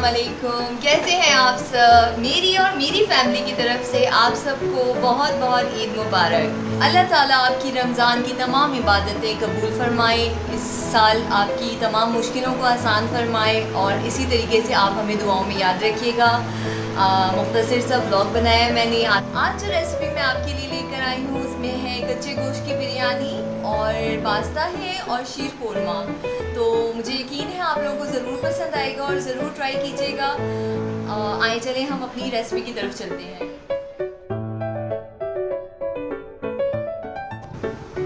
अस्सलामुअलैकुम, कैसे हैं आप सब। मेरी और मेरी फैमिली की तरफ से आप सबको बहुत बहुत ईद मुबारक। अल्लाह ताला आपकी रमज़ान की तमाम इबादतें कबूल फरमाए, इस साल आपकी तमाम मुश्किलों को आसान फरमाए और इसी तरीके से आप हमें दुआओं में याद रखिएगा। मुख्तसर सा व्लॉग बनाया है मैंने। आज जो रेसिपी मैं आपके लिए लेकर आई हूँ उसमें है कच्चे गोश्त की बिरयानी और पास्ता है और शीर कोरमा। तो मुझे यकीन है आप लोगों को ज़रूर पसंद आएगा और ज़रूर ट्राई कीजिएगा। आइए चलें हम अपनी रेसिपी की तरफ चलते हैं।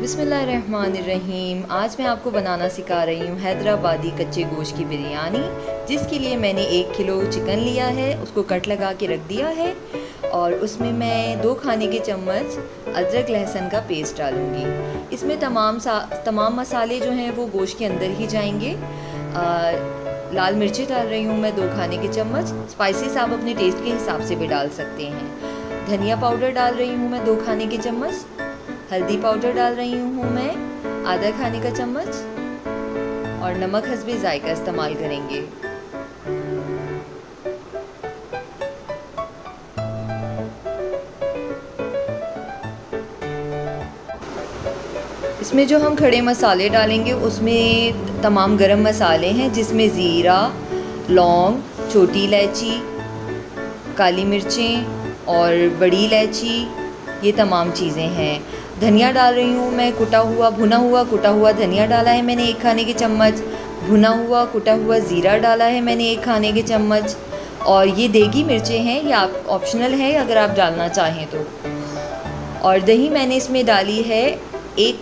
बिस्मिल्लाहिर्रहमानिर्रहीम। आज मैं आपको बनाना सिखा रही हूँ हैदराबादी कच्चे गोश्त की बिरयानी, जिसके लिए मैंने 1 किलो चिकन लिया है, उसको कट लगा के रख दिया है और उसमें मैं 2 खाने के चम्मच अदरक लहसुन का पेस्ट डालूँगी। इसमें तमाम मसाले जो हैं वो गोश्त के अंदर ही जाएंगे। लाल मिर्ची डाल रही हूँ मैं 2 खाने के चम्मच। स्पाइसेस आप अपने टेस्ट के हिसाब से भी डाल सकते हैं। धनिया पाउडर डाल रही हूँ मैं 2 खाने के चम्मच। हल्दी पाउडर डाल रही हूँ मैं आधा खाने का चम्मच और नमक हस्बे जायका इस्तेमाल करेंगे। इसमें जो हम खड़े मसाले डालेंगे उसमें तमाम गरम मसाले हैं, जिसमें ज़ीरा, लौंग, छोटी इलायची, काली मिर्चें और बड़ी इलायची, ये तमाम चीज़ें हैं। धनिया डाल रही हूँ मैं भुना हुआ कुटा हुआ धनिया डाला है मैंने 1 खाने के चम्मच। भुना हुआ कुटा हुआ ज़ीरा डाला है मैंने 1 खाने के चम्मच। और ये देगी मिर्चें हैं, ये आप ऑप्शनल है अगर आप डालना चाहें तो। और दही मैंने इसमें डाली है एक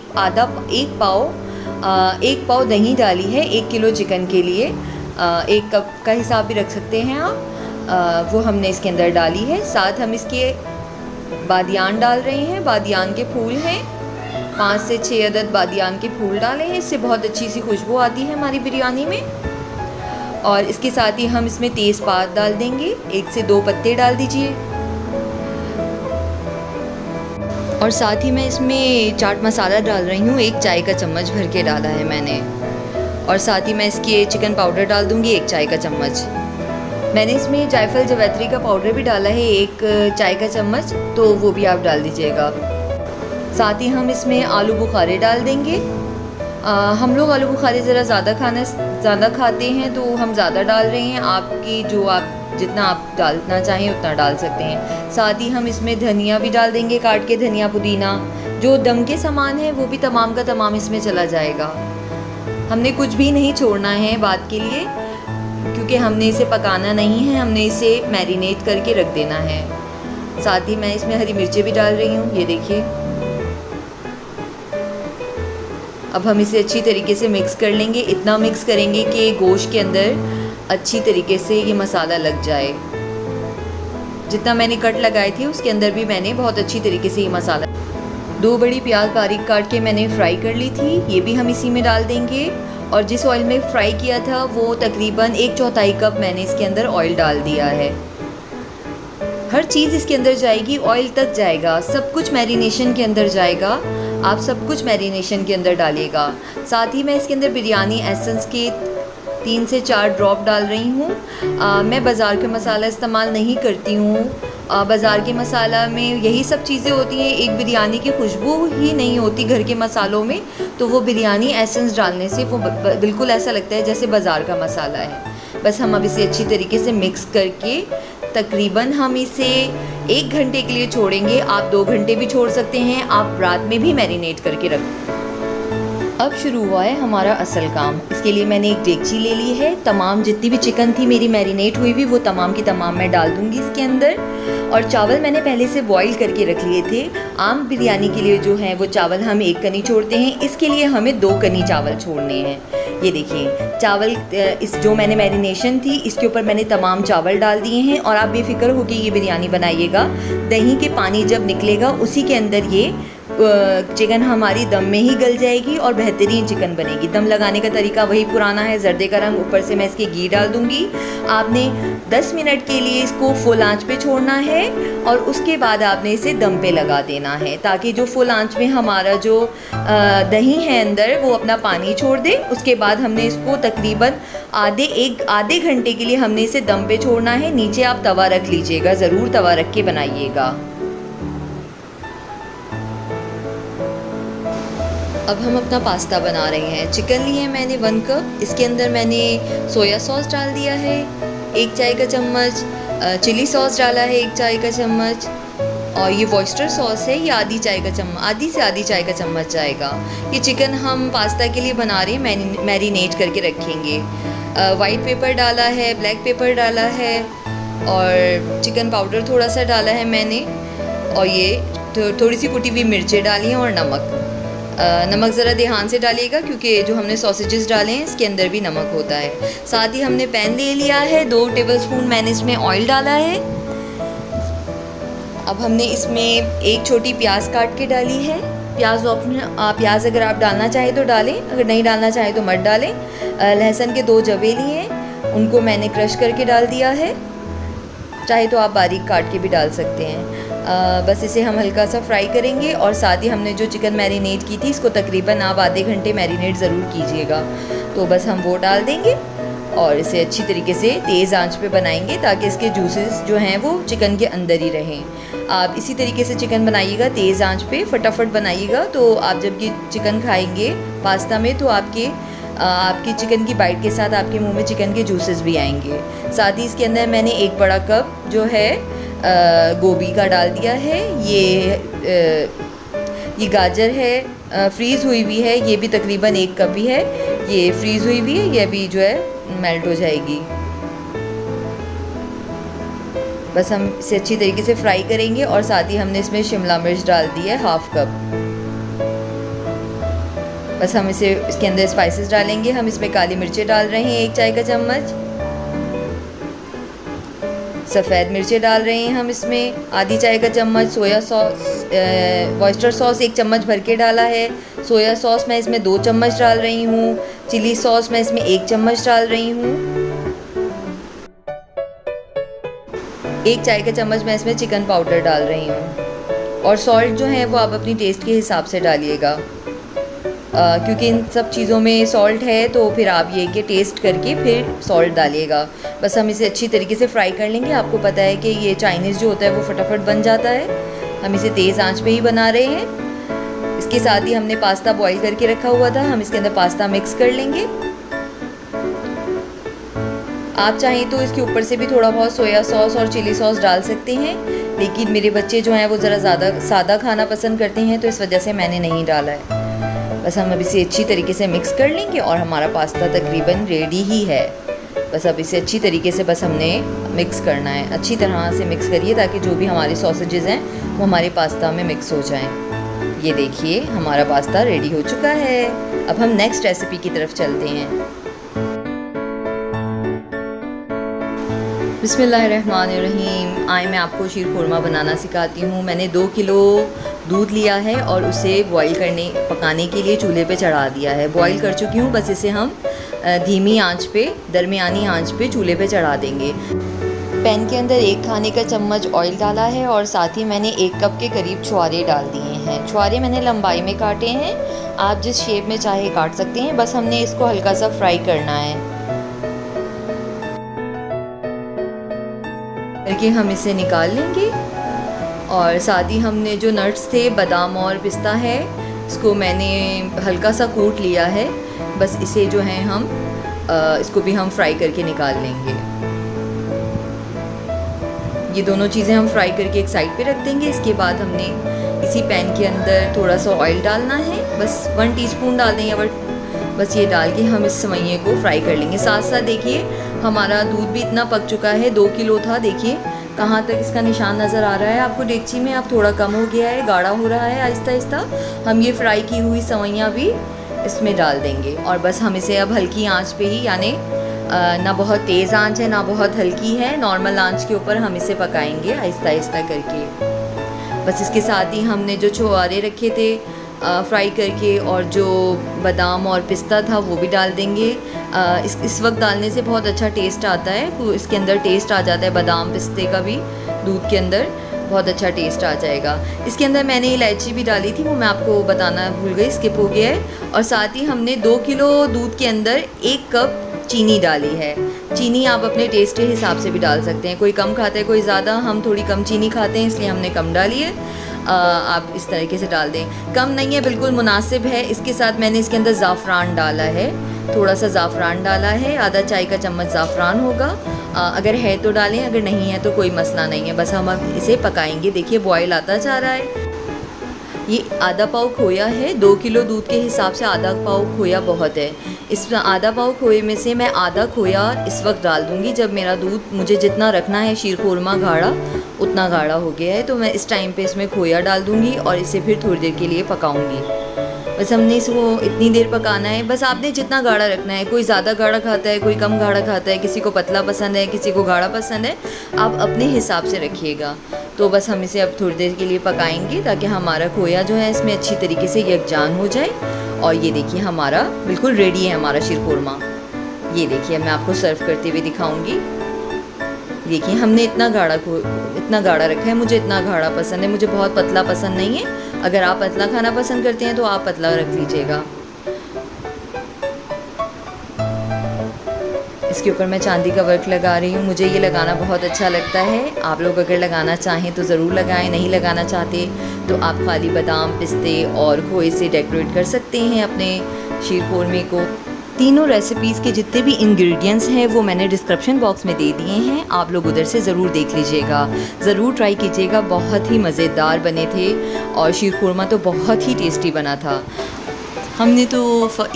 पाव दही डाली है 1 किलो चिकन के लिए। 1 कप का हिसाब भी रख सकते हैं आप। वो हमने इसके अंदर डाली है। साथ हम इसके बादियान डाल रहे हैं। बादियान के फूल हैं, 5 से 6 अदद बादियान के फूल डाले हैं। इससे बहुत अच्छी सी खुशबू आती है हमारी बिरयानी में। और इसके साथ ही हम इसमें तेज़पात डाल देंगे, 1 से 2 पत्ते डाल दीजिए। और साथ ही मैं इसमें चाट मसाला डाल रही हूँ, 1 चाय का चम्मच भर के डाला है मैंने। और साथ ही मैं इसके चिकन पाउडर डाल दूँगी 1 चाय का चम्मच। मैंने इसमें जायफल जवैत्री का पाउडर भी डाला है 1 चाय का चम्मच, तो वो भी आप डाल दीजिएगा। साथ ही हम इसमें आलू बुखारे डाल देंगे। हम लोग आलू बुखारे ज़रा ज़्यादा खाते हैं तो हम ज़्यादा डाल रहे हैं। आप जितना आप डालना चाहें उतना डाल सकते हैं। साथ ही हम इसमें धनिया भी डाल देंगे काट के, धनिया पुदीना। जो दम के सामान है वो भी तमाम का तमाम इसमें चला जाएगा। हमने कुछ भी नहीं छोड़ना है बात के लिए, क्योंकि हमने इसे पकाना नहीं है, हमने इसे मैरिनेट करके रख देना है। साथ ही मैं इसमें हरी मिर्चें भी डाल रही हूँ, ये देखिए। अब हम इसे अच्छी तरीके से मिक्स कर लेंगे। इतना मिक्स करेंगे कि गोश्त के अंदर अच्छी तरीके से ये मसाला लग जाए। जितना मैंने कट लगाए थे उसके अंदर भी मैंने बहुत अच्छी तरीके से ये मसाला। 2 बड़ी प्याज बारीक काट के मैंने फ्राई कर ली थी, ये भी हम इसी में डाल देंगे। और जिस ऑयल में फ्राई किया था वो तकरीबन 1/4 कप मैंने इसके अंदर ऑयल डाल दिया है। हर चीज़ इसके अंदर जाएगी, ऑयल तक जाएगा, सब कुछ मैरिनेशन के अंदर जाएगा। आप सब कुछ मैरिनेशन के अंदर डालिएगा। साथ ही मैं इसके अंदर बिरयानी एसेंस के 3 से 4 ड्रॉप डाल रही हूँ। मैं बाज़ार का मसाला इस्तेमाल नहीं करती हूँ। बाज़ार के मसाला में यही सब चीज़ें होती हैं, एक बिरयानी की खुशबू ही नहीं होती घर के मसालों में। तो वो बिरयानी एसेंस डालने से वो बिल्कुल ऐसा लगता है जैसे बाज़ार का मसाला है। बस हम अब इसे अच्छी तरीके से मिक्स करके तकरीबन हम इसे 1 घंटे के लिए छोड़ेंगे। आप 2 घंटे भी छोड़ सकते हैं, आप रात में भी मैरिनेट करके रख। अब शुरू हुआ है हमारा असल काम। इसके लिए मैंने एक डेगची ले ली है। तमाम जितनी भी चिकन थी मेरी मैरिनेट हुई हुई वो तमाम की तमाम मैं डाल दूँगी इसके अंदर। और चावल मैंने पहले से बॉईल करके रख लिए थे। आम बिरयानी के लिए जो है वो चावल हम 1 कनी छोड़ते हैं, इसके लिए हमें 2 कनी चावल छोड़ने हैं। ये देखिए चावल, इस जो मैंने मैरिनेशन थी इसके ऊपर मैंने तमाम चावल डाल दिए हैं। और आप बेफिक्र होकर ये बिरयानी बनाइएगा। दही के पानी जब निकलेगा उसी के अंदर ये चिकन हमारी दम में ही गल जाएगी और बेहतरीन चिकन बनेगी। दम लगाने का तरीका वही पुराना है, जर्दे का रंग, ऊपर से मैं इसके घी डाल दूँगी। आपने 10 मिनट के लिए इसको फुल आंच पे छोड़ना है और उसके बाद आपने इसे दम पे लगा देना है, ताकि जो फुल आंच में हमारा जो दही है अंदर वो अपना पानी छोड़ दे। उसके बाद हमने इसको तकरीबन आधे घंटे के लिए हमने इसे दम पे छोड़ना है। नीचे आप तवा रख लीजिएगा, ज़रूर तवा रख के बनाइएगा। अब हम अपना पास्ता बना रहे हैं। चिकन लिए हैं मैंने 1 कप, इसके अंदर मैंने सोया सॉस डाल दिया है 1 चाय का चम्मच, चिली सॉस डाला है 1 चाय का चम्मच, और ये वॉइस्टर सॉस है, ये आधी से आधी चाय का चम्मच जाएगा। ये चिकन हम पास्ता के लिए बना रहे हैं, मैरिनेट करके रखेंगे। वाइट पेपर डाला है, ब्लैक पेपर डाला है और चिकन पाउडर थोड़ा सा डाला है मैंने, और ये थोड़ी सी कुटी हुई मिर्चें डाली हैं और नमक ज़रा ध्यान से डालिएगा, क्योंकि जो हमने सॉसेजेस डाले हैं इसके अंदर भी नमक होता है। साथ ही हमने पैन ले लिया है, 2 टेबलस्पून मैंने इसमें ऑयल डाला है। अब हमने इसमें एक छोटी प्याज काट के डाली है। प्याज अगर आप डालना चाहें तो डालें, अगर नहीं डालना चाहें तो मत डालें। लहसुन के 2 जवे लिए हैं, उनको मैंने क्रश करके डाल दिया है, चाहे तो आप बारीक काट के भी डाल सकते हैं। बस इसे हम हल्का सा फ्राई करेंगे, और साथ ही हमने जो चिकन मैरिनेट की थी इसको तकरीबन आप आधे घंटे मैरिनेट ज़रूर कीजिएगा। तो बस हम वो डाल देंगे और इसे अच्छी तरीके से तेज़ आंच पे बनाएंगे, ताकि इसके जूसेस जो हैं वो चिकन के अंदर ही रहें। आप इसी तरीके से चिकन बनाइएगा, तेज़ आंच पे फटाफट बनाइएगा। तो आप जब ये चिकन खाएंगे पास्ता में, तो आपकी चिकन की बाइट के साथ आपके मुंह में चिकन के जूसेस भी आएंगे। साथ ही इसके अंदर मैंने 1 बड़ा कप जो है गोभी का डाल दिया है। ये गाजर है, फ्रीज़ हुई हुई है, ये भी तकरीबन 1 कप ही है। ये फ्रीज़ हुई हुई है, ये भी जो है मेल्ट हो जाएगी। बस हम इसे अच्छी तरीके से फ्राई करेंगे, और साथ ही हमने इसमें शिमला मिर्च डाल दी है 1/2 कप। बस हम इसके अंदर स्पाइसेस डालेंगे। हम इसमें काली मिर्चें डाल रहे हैं 1 चाय का चम्मच, सफ़ेद मिर्चें डाल रहे हैं हम इसमें आधी चाय का चम्मच, सोया सॉस वॉइस्टर सॉस 1 चम्मच भर के डाला है, सोया सॉस मैं इसमें 2 चम्मच डाल रही हूँ, चिली सॉस मैं इसमें 1 चम्मच डाल रही हूँ, 1 चाय का चम्मच मैं इसमें चिकन पाउडर डाल रही हूँ, और सॉल्ट जो है वो आप अपनी टेस्ट के हिसाब से डालिएगा, क्योंकि इन सब चीज़ों में सॉल्ट है, तो फिर आप ये कि टेस्ट करके फिर सॉल्ट डालिएगा। बस हम इसे अच्छी तरीके से फ्राई कर लेंगे। आपको पता है कि ये चाइनीज़ जो होता है वो फटाफट बन जाता है। हम इसे तेज़ आंच पे ही बना रहे हैं। इसके साथ ही हमने पास्ता बॉईल करके रखा हुआ था, हम इसके अंदर पास्ता मिक्स कर लेंगे। आप चाहें तो इसके ऊपर से भी थोड़ा बहुत सोया सॉस और चिली सॉस डाल सकते हैं, लेकिन मेरे बच्चे जो हैं वो ज़रा ज़्यादा सादा खाना पसंद करते हैं, तो इस वजह से मैंने नहीं डाला है। बस हम अब इसे अच्छी तरीके से मिक्स कर लेंगे और हमारा पास्ता तकरीबन रेडी ही है। बस अब इसे अच्छी तरीके से बस हमने मिक्स करना है। अच्छी तरह से मिक्स करिए ताकि जो भी हमारे सॉसेजेस हैं वो हमारे पास्ता में मिक्स हो जाएं। ये देखिए हमारा पास्ता रेडी हो चुका है। अब हम नेक्स्ट रेसिपी की तरफ चलते हैं। बिस्मिल्लाहिर्रहमानिर्रहीम। आए मैं आपको शीर खुरमा बनाना सिखाती हूँ। मैंने 2 किलो दूध लिया है और उसे पकाने के लिए चूल्हे पे चढ़ा दिया है। बॉईल कर चुकी हूँ, बस इसे हम धीमी आंच पे, दरमियानी आंच पे चूल्हे पे चढ़ा देंगे। पैन के अंदर 1 खाने का चम्मच ऑयल डाला है और साथ ही मैंने 1 कप के करीब छुआरे डाल दिए हैं। छुआरे मैंने लंबाई में काटे हैं, आप जिस शेप में चाहे काट सकते हैं। बस हमने इसको हल्का सा फ्राई करना है करके हम इसे निकाल लेंगे। और साथ ही हमने जो नट्स थे, बादाम और पिस्ता है, इसको मैंने हल्का सा कूट लिया है। बस इसे जो है हम इसको भी हम फ्राई करके निकाल लेंगे। ये दोनों चीज़ें हम फ्राई करके एक साइड पे रख देंगे। इसके बाद हमने इसी पैन के अंदर थोड़ा सा ऑयल डालना है, बस 1 टीस्पून डाल दें, या बस ये डाल के हम इस सेवइयों को फ्राई कर लेंगे। साथ साथ देखिए हमारा दूध भी इतना पक चुका है, 2 किलो था। देखिए कहाँ तक इसका निशान नज़र आ रहा है आपको डेगची में। अब थोड़ा कम हो गया है, गाढ़ा हो रहा है आहिस्ता आहिस्ता। हम ये फ्राई की हुई सेवइयाँ भी इसमें डाल देंगे और बस हम इसे अब हल्की आंच पे ही, यानी ना बहुत तेज़ आंच है ना बहुत हल्की है, नॉर्मल आंच के ऊपर हम इसे पकाएंगे आहिस्ता आहिस्ता करके। बस इसके साथ ही हमने जो छुहारे रखे थे फ्राई करके और जो बादाम और पिस्ता था वो भी डाल देंगे। इस वक्त डालने से बहुत अच्छा टेस्ट आता है, इसके अंदर टेस्ट आ जाता है बादाम पिस्ते का भी, दूध के अंदर बहुत अच्छा टेस्ट आ जाएगा। इसके अंदर मैंने इलायची भी डाली थी, वो मैं आपको बताना भूल गई, स्किप हो गया है। और साथ ही हमने 2 किलो दूध के अंदर 1 कप चीनी डाली है। चीनी आप अपने टेस्ट के हिसाब से भी डाल सकते हैं, कोई कम खाता है कोई ज़्यादा, हम थोड़ी कम चीनी खाते हैं इसलिए हमने कम डाली है। आप इस तरीके से डाल दें, कम नहीं है, बिल्कुल मुनासिब है। इसके साथ मैंने इसके अंदर ज़ाफ़रान डाला है, थोड़ा सा ज़ाफ़रान डाला है, आधा चाय का चम्मच ज़ाफ़रान होगा। अगर है तो डालें, अगर नहीं है तो कोई मसला नहीं है। बस हम अब इसे पकाएंगे। देखिए बॉयल आता जा रहा है। ये आधा पाव खोया है, 2 किलो दूध के हिसाब से आधा पाव खोया बहुत है। इस आधा पाव खोए में से मैं आधा खोया इस वक्त डाल दूँगी। जब मेरा दूध मुझे जितना रखना है शीरखुरमा गाढ़ा उतना गाढ़ा हो गया है, तो मैं इस टाइम पे इसमें खोया डाल दूँगी और इसे फिर थोड़ी देर के लिए पकाऊँगी। बस हमने इसको इतनी देर पकाना है। बस आपने जितना गाढ़ा रखना है, कोई ज़्यादा गाढ़ा खाता है कोई कम गाढ़ा खाता है, किसी को पतला पसंद है किसी को गाढ़ा पसंद है, आप अपने हिसाब से रखिएगा। तो बस हम इसे अब थोड़ी देर के लिए पकाएंगे ताकि हमारा खोया जो है इसमें अच्छी तरीके से यकजान हो जाए। और ये देखिए हमारा बिल्कुल रेडी है हमारा शीरखुरमा। ये देखिए मैं आपको सर्व करते हुए दिखाऊंगी। देखिए हमने इतना गाढ़ा रखा है, मुझे इतना गाढ़ा पसंद है, मुझे बहुत पतला पसंद नहीं है। अगर आप पतला खाना पसंद करते हैं तो आप पतला रख लीजिएगा। इसके ऊपर मैं चांदी का वर्क लगा रही हूँ, मुझे ये लगाना बहुत अच्छा लगता है। आप लोग अगर लगाना चाहें तो ज़रूर लगाएं, नहीं लगाना चाहते तो आप खाली बादाम पिस्ते और खोए से डेकोरेट कर सकते हैं अपने शीरखुरमे को। तीनों रेसिपीज़ के जितने भी इंग्रेडिएंट्स हैं वो मैंने डिस्क्रिप्शन बॉक्स में दे दिए हैं, आप लोग उधर से ज़रूर देख लीजिएगा, ज़रूर ट्राई कीजिएगा। बहुत ही मज़ेदार बने थे और शीरखुरमा तो बहुत ही टेस्टी बना था। हमने तो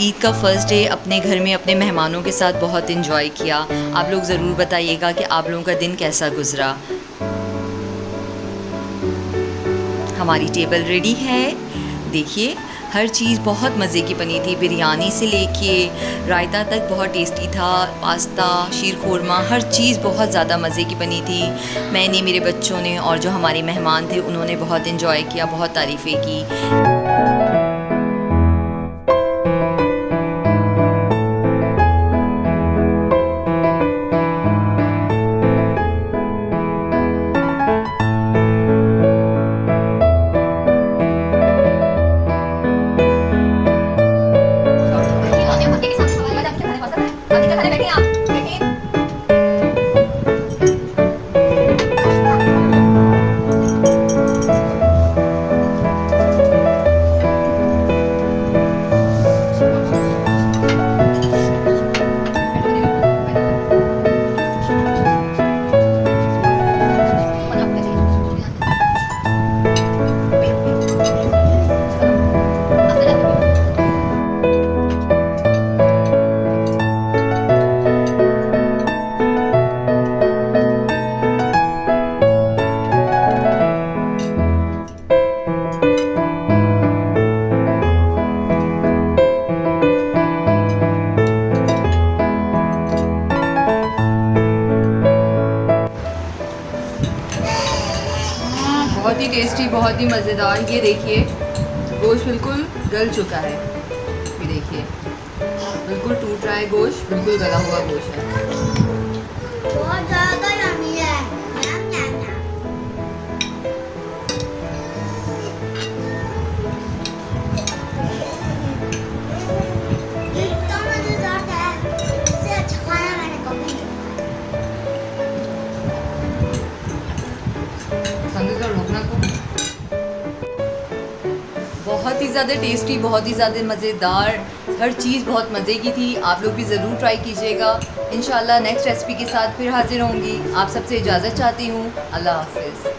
ईद का फ़र्स्ट डे अपने घर में अपने मेहमानों के साथ बहुत इन्जॉय किया। आप लोग ज़रूर बताइएगा कि आप लोगों का दिन कैसा गुज़रा। हमारी टेबल रेडी है। देखिए हर चीज़ बहुत मज़े की बनी थी, बिरयानी से लेके रायता तक बहुत टेस्टी था, पास्ता शीरखुरमा हर चीज़ बहुत ज़्यादा मज़े की बनी थी। मैंने, मेरे बच्चों ने और जो हमारे मेहमान थे उन्होंने बहुत इन्जॉय किया, बहुत तारीफ़ें की। बहुत ही टेस्टी, बहुत ही मज़ेदार। ये देखिए गोश्त बिल्कुल गल चुका है, ये देखिए बिल्कुल टूट रहा है गोश्त, बिल्कुल गला हुआ गोश्त है। बहुत ज़्यादा यम्मी है। इतना मज़ेदार है, इससे अच्छा खाना मैंने कभी नहीं बहुत ही ज़्यादा टेस्टी, बहुत ही ज़्यादा मज़ेदार, हर चीज़ बहुत मज़े की थी। आप लोग भी ज़रूर ट्राई कीजिएगा। इंशाल्लाह नेक्स्ट रेसिपी के साथ फिर हाजिर होंगी। आप सबसे इजाज़त चाहती हूँ। अल्लाह हाफ़िज़।